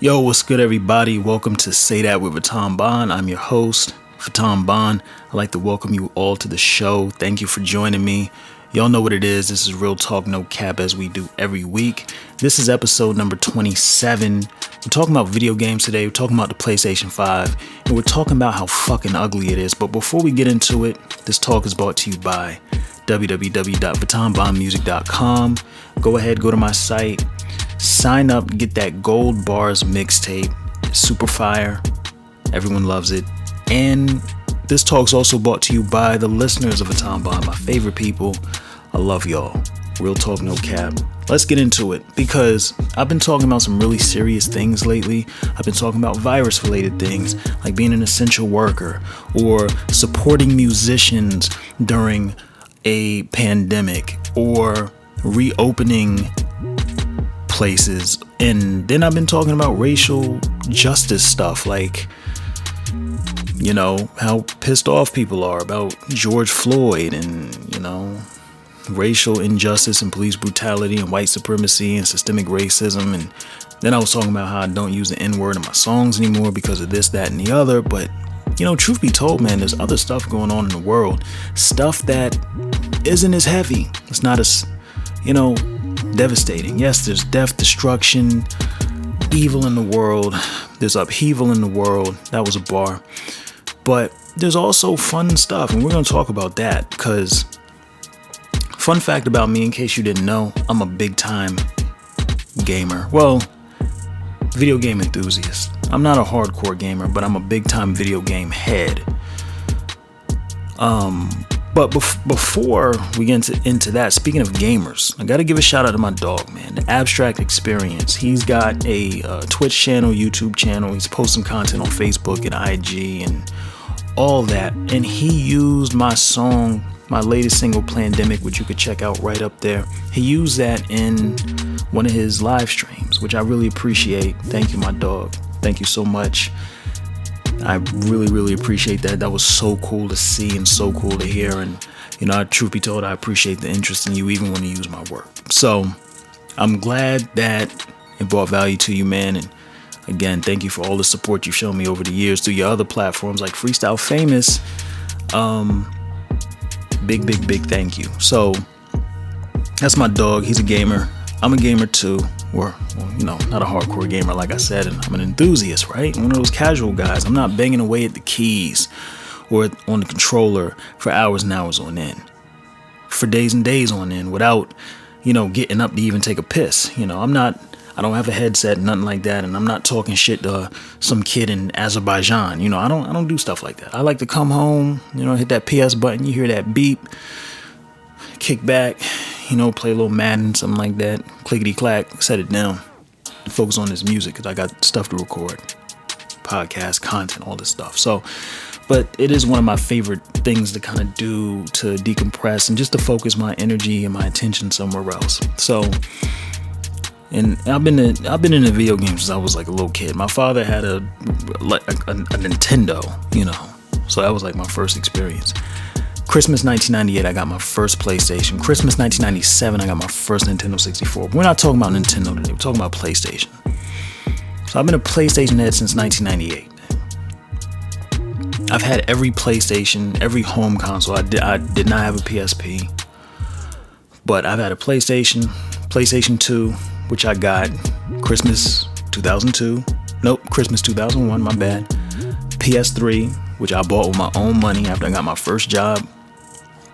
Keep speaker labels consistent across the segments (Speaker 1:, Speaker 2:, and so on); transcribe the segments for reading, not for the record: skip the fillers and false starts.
Speaker 1: Yo, what's good, everybody? Welcome to Say That with Vuitton Bond. I'm your host, Vuitton Bond. I'd like to welcome you all to the show. Thank you for joining me. Y'all know what it is. This is Real Talk, No Cap, as we do every week. This is episode number 27. We're talking about video games today. We're talking about the PlayStation 5. And we're talking about how fucking ugly it is. But before we get into it, this talk is brought to you by www.VuittonBondmusic.com. Go ahead, go to my site. Sign up, get that Gold Bars mixtape. It's super fire. Everyone loves it. And this talk's also brought to you by the listeners of Vuitton Bond, my favorite people. I love y'all. Real talk, no cap. Let's get into it because I've been talking about some really serious things lately. I've been talking about virus-related things like being an essential worker or supporting musicians during a pandemic or reopening places. And then I've been talking about racial justice stuff, like, you know, how pissed off people are about George Floyd and, you know, racial injustice and police brutality and white supremacy and systemic racism. And then I was talking about how I don't use the N-word in my songs anymore because of this, that, and the other. But, you know, truth be told, man, there's other stuff going on in the world. Stuff that isn't as heavy. It's not as, you know, devastating. Yes, there's death, destruction, evil in the world. There's upheaval in the world. That was a bar. But there's also fun stuff, and we're going to talk about that because, fun fact about me, in case you didn't know, I'm a big time gamer. Well, video game enthusiast. I'm not a hardcore gamer, but I'm a big time video game head. But before we get into that, speaking of gamers, I got to give a shout out to my dog, man, the Abstract Experience. He's got a Twitch channel, YouTube channel. He's posting content on Facebook and IG and all that. And he used my song, my latest single, Plandemic, which you could check out right up there. He used that in one of his live streams, which I really appreciate. Thank you, my dog. Thank you so much. I really, really appreciate that. That was so cool to see and so cool to hear. And, you know, truth be told, I appreciate the interest in you even when you use my work. So I'm glad that it brought value to you, man. And again, thank you for all the support you've shown me over the years through your other platforms like Freestyle Famous. Big thank you. So that's my dog. He's a gamer. I'm a gamer too. Or, well, you know, not a hardcore gamer, like I said, and I'm an enthusiast, right? One of those casual guys. I'm not banging away at the keys or on the controller for hours and hours on end, for days and days on end, without, you know, getting up to even take a piss. You know, I don't have a headset, nothing like that, and I'm not talking shit to some kid in Azerbaijan. You know, I don't do stuff like that. I like to come home, you know, hit that PS button, you hear that beep, kick back, you know, play a little Madden, something like that, clickety clack, set it down, focus on this music because I got stuff to record, podcast, content, all this stuff. So, but it is one of my favorite things to kind of do to decompress and just to focus my energy and my attention somewhere else. So, and I've been in the video games since I was like a little kid. My father had a Nintendo, you know, so that was like my first experience. Christmas 1998, I got my first PlayStation. Christmas 1997, I got my first Nintendo 64. We're not talking about Nintendo today. We're talking about PlayStation. So I've been a PlayStation head since 1998. I've had every PlayStation, every home console. I did not have a PSP, but I've had a PlayStation 2, which I got Christmas 2002. Nope, Christmas 2001, my bad. PS3, which I bought with my own money after I got my first job.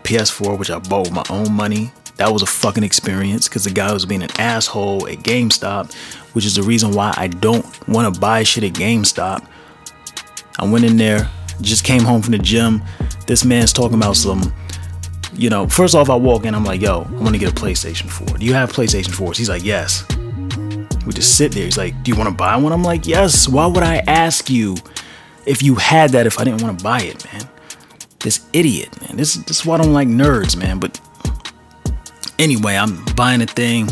Speaker 1: PS4, which I bought with my own money. That was a fucking experience because the guy was being an asshole at GameStop, which is the reason why I don't want to buy shit at GameStop. I went in there, just came home from the gym. This man's talking about some, you know, first off, I walk in, I'm like, yo, I want to get a PlayStation 4. Do you have PlayStation 4s? He's like, yes. We just sit there. He's like, do you want to buy one? I'm like, yes. Why would I ask you if you had that if I didn't want to buy it, man? This idiot, man. This is why I don't like nerds, man. But anyway, I'm buying a thing.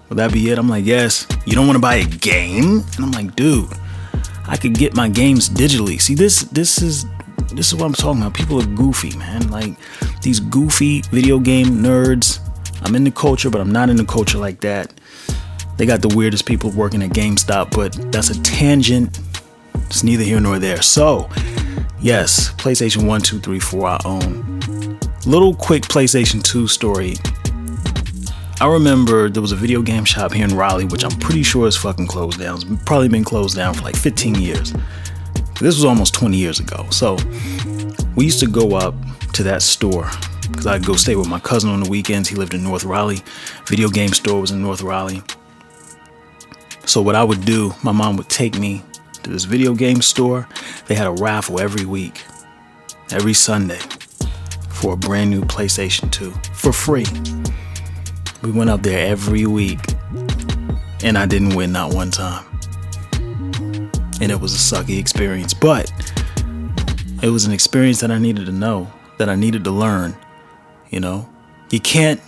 Speaker 1: Will that be it? I'm like, yes. You don't want to buy a game? And I'm like, dude, I could get my games digitally. See, this is what I'm talking about. People are goofy, man. Like these goofy video game nerds. I'm in the culture, but I'm not in the culture like that. They got the weirdest people working at GameStop, but that's a tangent. It's neither here nor there. So, yes, PlayStation 1, 2, 3, 4 I own. Little quick PlayStation 2 story. I remember there was a video game shop here in Raleigh, which I'm pretty sure is fucking closed down. It's probably been closed down for like 15 years. This was almost 20 years ago. So we used to go up to that store because I'd go stay with my cousin on the weekends. He lived in North Raleigh. Video game store was in North Raleigh. So what I would do, my mom would take me to this video game store. They had a raffle every week, every Sunday, for a brand new PlayStation 2 for free. We went up there every week, and I didn't win not one time. And it was a sucky experience, but it was an experience that I needed to know, that I needed to learn. You know, you can't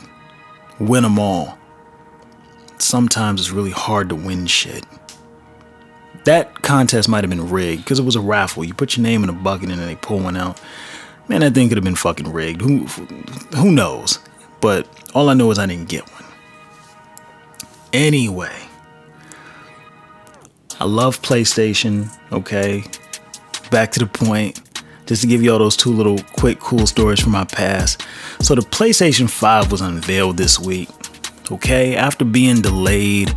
Speaker 1: win them all. Sometimes it's really hard to win shit. That contest might have been rigged because it was a raffle. You put your name in a bucket and then they pull one out. Man, that thing could have been fucking rigged. Who knows? But all I know is I didn't get one. Anyway, I love PlayStation, okay? Back to the point, just to give you all those two little quick cool stories from my past. So the PlayStation 5 was unveiled this week, okay? After being delayed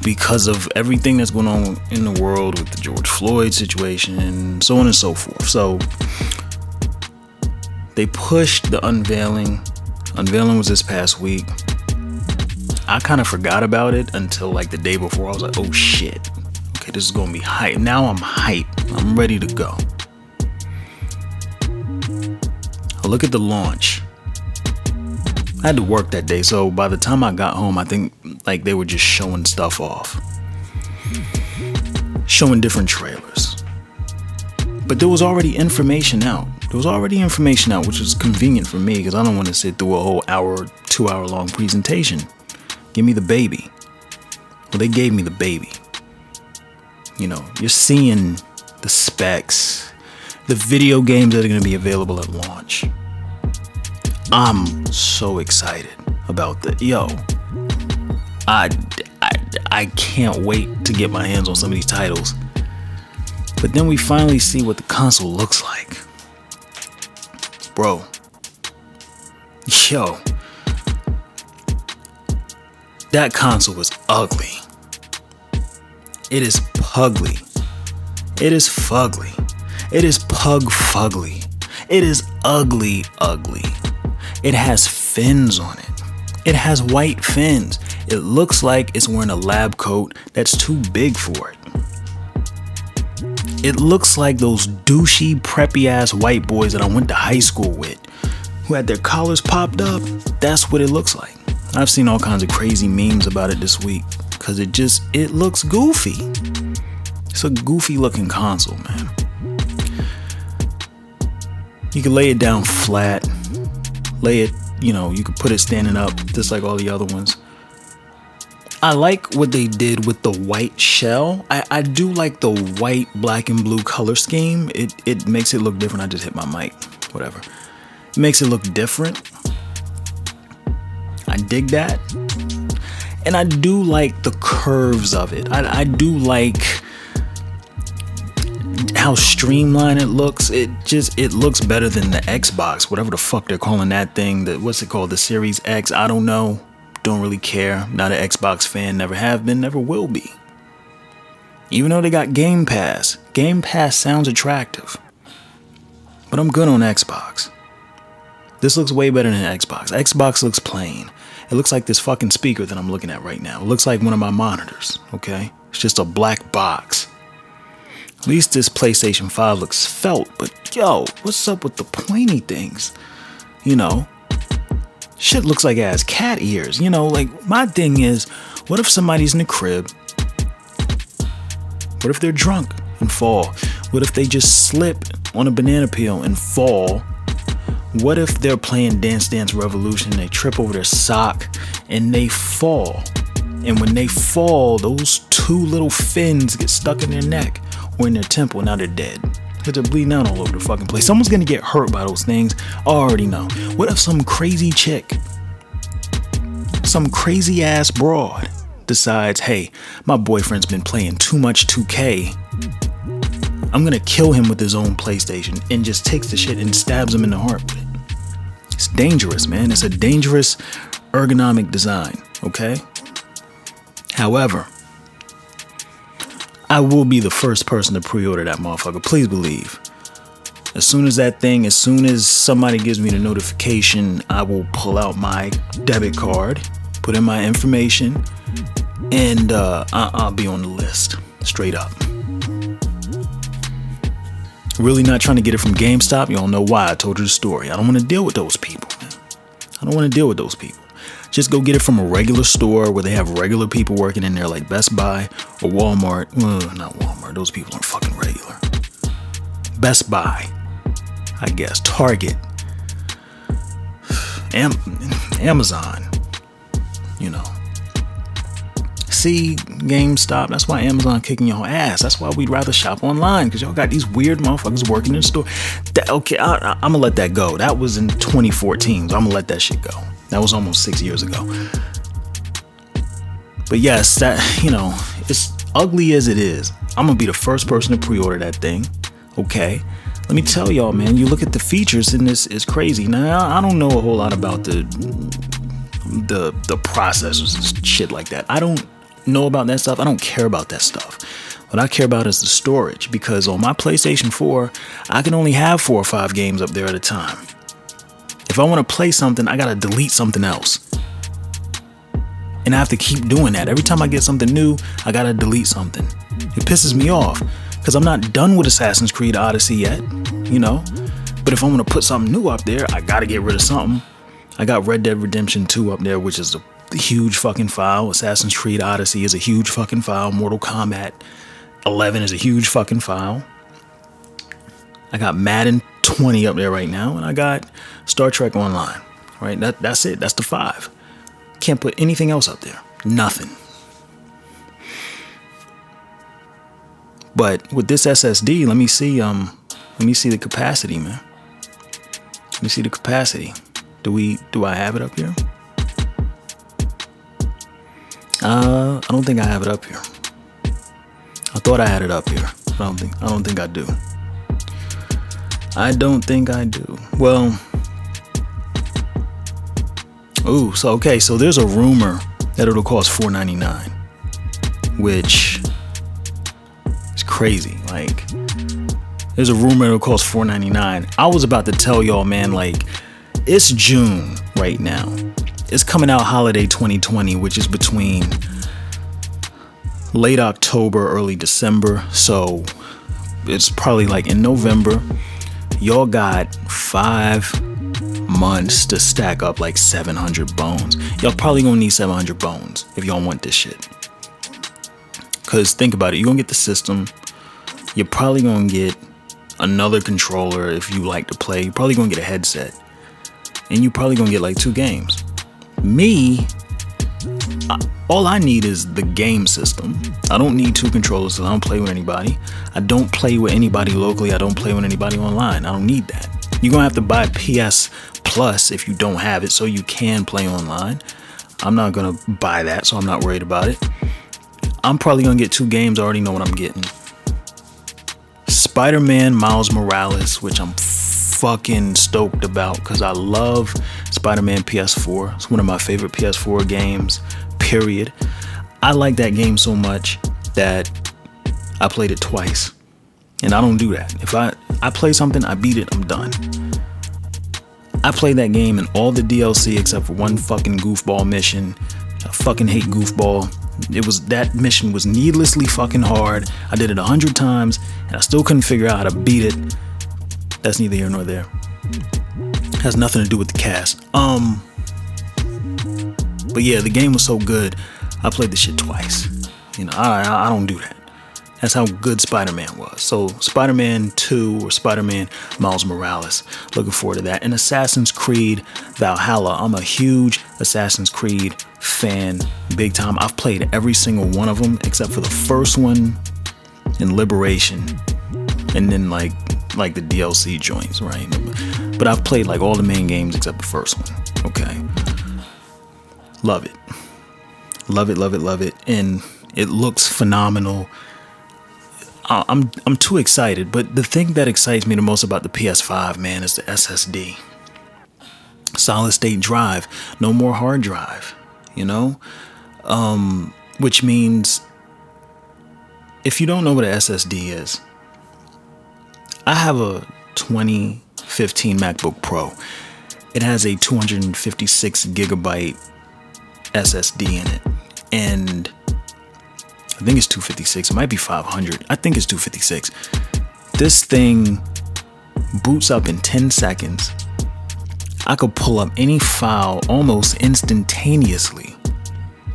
Speaker 1: because of everything that's going on in the world with the George Floyd situation and so on and so forth. So they pushed the unveiling. Unveiling was this past week. I kind of forgot about it until like the day before. I was like, oh shit. Okay, this is going to be hype. Now I'm hype. I'm ready to go. I look at the launch. I had to work that day, so by the time I got home, I think like they were just showing stuff off. Showing different trailers. But there was already information out. Which was convenient for me because I don't want to sit through a whole hour, 2-hour long presentation. Give me the baby. Well, they gave me the baby. You know, you're seeing the specs, the video games that are going to be available at launch. I'm so excited about the I can't wait to get my hands on some of these titles. But then we finally see what the console looks like. Bro. That console was ugly. It is pugly. It is fugly. It is pug-fugly. It is ugly. It has fins on it. It has white fins. It looks like it's wearing a lab coat that's too big for it. It looks like those douchey, preppy ass white boys that I went to high school with, who had their collars popped up. That's what it looks like. I've seen all kinds of crazy memes about it this week because it looks goofy. It's a goofy looking console, man. You can lay it down flat, you could put it standing up just like all the other ones. I like what they did with the white shell. I do like the white, black, and blue color scheme. It makes it look different. I just hit my mic. Whatever. It makes it look different. I dig that. And I do like the curves of it. I do like how streamlined it looks. It looks better than the Xbox, whatever the fuck they're calling that thing. What's it called? The Series X? I don't know. Don't really care. Not an Xbox fan. Never have been. Never will be. Even though they got Game Pass. Game Pass sounds attractive. But I'm good on Xbox. This looks way better than Xbox. Xbox looks plain. It looks like this fucking speaker that I'm looking at right now. It looks like one of my monitors. Okay? It's just a black box. At least this PlayStation 5 looks felt. But what's up with the pointy things? Shit looks like it has cat ears. My thing is, what if somebody's in the crib? What if they're drunk and fall? What if they just slip on a banana peel and fall? What if they're playing Dance Dance Revolution and they trip over their sock and they fall? And when they fall, those two little fins get stuck in their neck or in their temple. Now they're dead. Because they're bleeding out all over the fucking place. Someone's gonna get hurt by those things. I already know. What if some crazy chick, some crazy ass broad, decides, hey, my boyfriend's been playing too much 2K, I'm gonna kill him with his own PlayStation, and just takes the shit and stabs him in the heart with it. It's dangerous, man. It's a dangerous ergonomic design, okay? However, I will be the first person to pre-order that motherfucker. Please believe. As soon as somebody gives me the notification, I will pull out my debit card, put in my information, and I'll be on the list, straight up. Really not trying to get it from GameStop. You don't know why. I told you the story. I don't want to deal with those people, man. I don't want to deal with those people. Just go get it from a regular store where they have regular people working in there, like Best Buy or Walmart. Not Walmart. Those people aren't fucking regular. Best Buy, I guess. Target. Amazon. You know. See, GameStop. That's why Amazon kicking your ass. That's why we'd rather shop online, because y'all got these weird motherfuckers working in the store. Okay, I'm gonna let that go. That was in 2014, so I'm gonna let that shit go. That was almost 6 years ago. But yes, that, you know, it's ugly as it is. I'm gonna be the first person to pre-order that thing. Okay. Let me tell y'all, man, you look at the features and this is crazy. Now, I don't know a whole lot about the processors and shit like that. I don't know about that stuff. I don't care about that stuff. What I care about is the storage, because on my PlayStation 4, I can only have 4 or 5 games up there at a time. If I want to play something, I gotta delete something else. And I have to keep doing that. Every time I get something new, I gotta delete something. It pisses me off, because I'm not done with Assassin's Creed Odyssey yet, you know? But if I want to put something new up there, I gotta get rid of something. I got Red Dead Redemption 2 up there, which is a huge fucking file. Assassin's Creed Odyssey is a huge fucking file. Mortal Kombat 11 is a huge fucking file. I got Madden 20 up there right now, and I got Star Trek Online. Right? That's it. That's the 5. Can't put anything else up there. Nothing. But with this SSD, let me see the capacity, man. Let me see the capacity. Do I have it up here? I don't think I have it up here. I thought I had it up here. I don't think I do. I don't think I do. Well, so there's a rumor that it'll cost $499, which is crazy. Like, there's a rumor it'll cost $499. I was about to tell y'all, man, like, it's June right now. It's coming out holiday 2020, which is between late October, early December. So it's probably like in November. Y'all got 5 months to stack up like 700 bones. Y'all probably gonna need 700 bones if y'all want this shit. Cause think about it, you're gonna get the system. You're probably gonna get another controller if you like to play. You're probably gonna get a headset. And you're probably gonna get like 2 games. Me, all I need is the game system. I don't need 2 controllers, so I don't play with anybody. I don't play with anybody locally. I don't play with anybody online. I don't need that. You're gonna have to buy PS Plus if you don't have it, so you can play online. I'm not gonna buy that, so I'm not worried about it. I'm probably gonna get 2 games. I already know what I'm getting. Spider-Man Miles Morales, which I'm fucking stoked about, because I love Spider-Man PS4. It's one of my favorite PS4 games, period. I like that game so much that I played it twice, and I don't do that. If I play something, I beat it, I'm done. I played that game and all the DLC except for one fucking goofball mission. I fucking hate goofball. That mission was needlessly fucking hard. I did it 100 times and I still couldn't figure out how to beat it. That's neither here nor there. Has nothing to do with the cast. But yeah, the game was so good, I played the shit twice. You know, I don't do that. That's how good Spider-Man was. So Spider-Man 2 or Spider-Man Miles Morales, looking forward to that. And Assassin's Creed Valhalla. I'm a huge Assassin's Creed fan, big time. I've played every single one of them except for the first one in Liberation, and then like the DLC joints, right? But I've played like all the main games except the first one. Okay, love it. Love it, love it, love it. And it looks phenomenal. I'm too excited, but the thing that excites me the most about the PS5, man, is the SSD. Solid state drive, no more hard drive, you know? Which means if you don't know what an SSD is, I have a 2015 MacBook Pro. It has a 256 gigabyte SSD in it, and I think it's 256. It might be 500. I think it's 256. This thing boots up in 10 seconds. I could pull up any file almost instantaneously.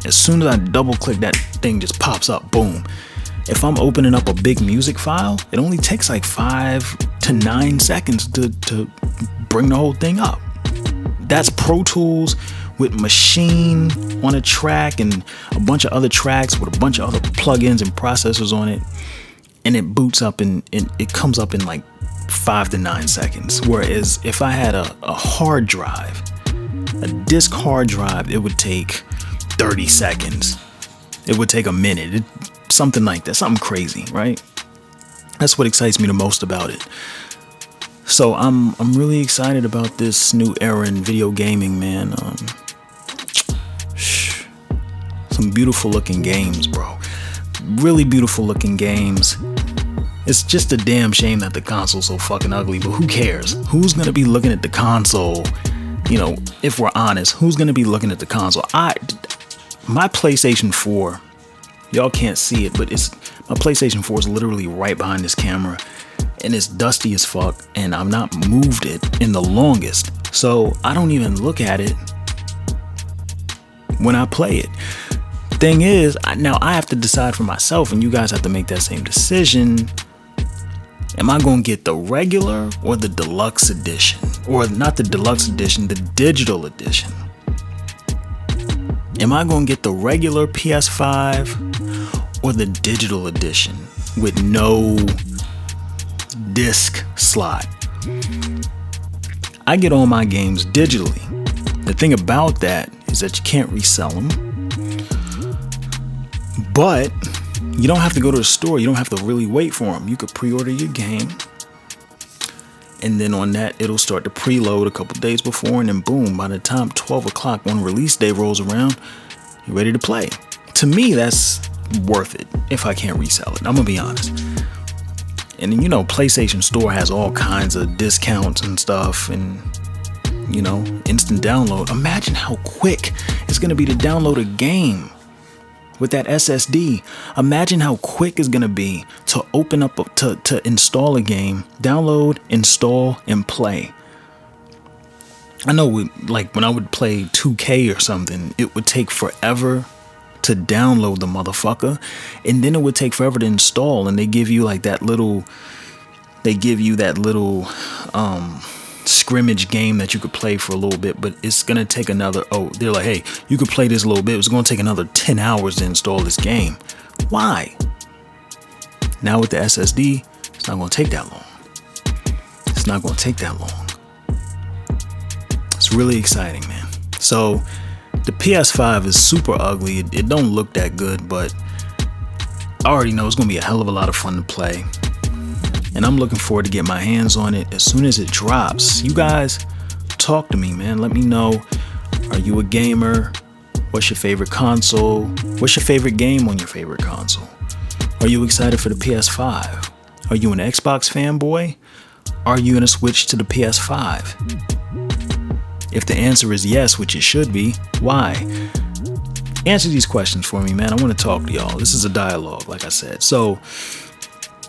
Speaker 1: As soon as I double click, that thing just pops up, boom. If I'm opening up a big music file, it only takes like 5 to 9 seconds to bring the whole thing up. That's Pro Tools with Machine on a track and a bunch of other tracks with a bunch of other plugins and processors on it. And it boots up and it comes up in like 5 to 9 seconds. Whereas if I had a hard drive, a disk hard drive, it would take 30 seconds. It would take a minute. Something like that. Something crazy, right? That's what excites me the most about it. So I'm really excited about this new era in video gaming, man. Some beautiful looking games, bro. Really beautiful looking games. It's just a damn shame that the console's so fucking ugly, but who cares? Who's gonna be looking at the console? You know, if we're honest, who's gonna be looking at the console? My PlayStation 4, y'all can't see it, but my PlayStation 4 is literally right behind this camera, and it's dusty as fuck, and I've not moved it in the longest, so I don't even look at it when I play it. Thing is, now I have to decide for myself, and you guys have to make that same decision. Am I going to get the regular or the deluxe edition? Or not the deluxe edition, the digital edition. Am I going to get the regular PS5 or the digital edition with no disc slot? I get all my games digitally. The thing about that is that you can't resell them. But you don't have to go to the store. You don't have to really wait for them. You could pre-order your game, and then on that, it'll start to preload a couple days before, and then boom, by the time 12 o'clock when release day rolls around, you're ready to play. To me, that's worth it if I can't resell it. I'm gonna be honest. And then, you know, PlayStation Store has all kinds of discounts and stuff, and you know, instant download. Imagine how quick it's gonna be to download a game with that SSD. Imagine how quick it's gonna be to open up, to install a game, download, install, and play. I know, like when I would play 2K or something, it would take forever to download the motherfucker, and then it would take forever to install. And they give you like that little, scrimmage game that you could play for a little bit, but it's gonna take another, they're like, hey, you could play this a little bit, it's gonna take another 10 hours to install this game. Why? Now with the SSD, it's not gonna take that long. It's not gonna take that long. It's really exciting, man. So the PS5 is super ugly. It don't look that good, but I already know it's gonna be a hell of a lot of fun to play. And I'm looking forward to get my hands on it as soon as it drops. You guys, talk to me, man. Let me know. Are you a gamer? What's your favorite console? What's your favorite game on your favorite console? Are you excited for the PS5? Are you an Xbox fanboy? Are you gonna switch to the PS5? If the answer is yes, which it should be, why? Answer these questions for me, man. I want to talk to y'all. This is a dialogue, like I said. So,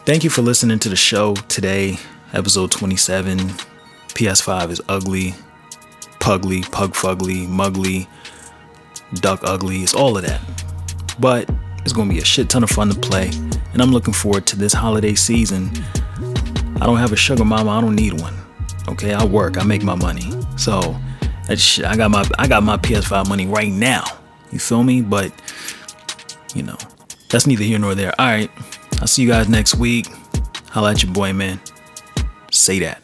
Speaker 1: thank you for listening to the show today, episode 27. PS5 is ugly, pugly, pug-fugly, mugly, duck ugly. It's all of that. But it's going to be a shit ton of fun to play. And I'm looking forward to this holiday season. I don't have a sugar mama. I don't need one. Okay, I work. I make my money. So I got my PS5 money right now. You feel me? But, you know, that's neither here nor there. All right. I'll see you guys next week. Holla at your boy, man. Say that.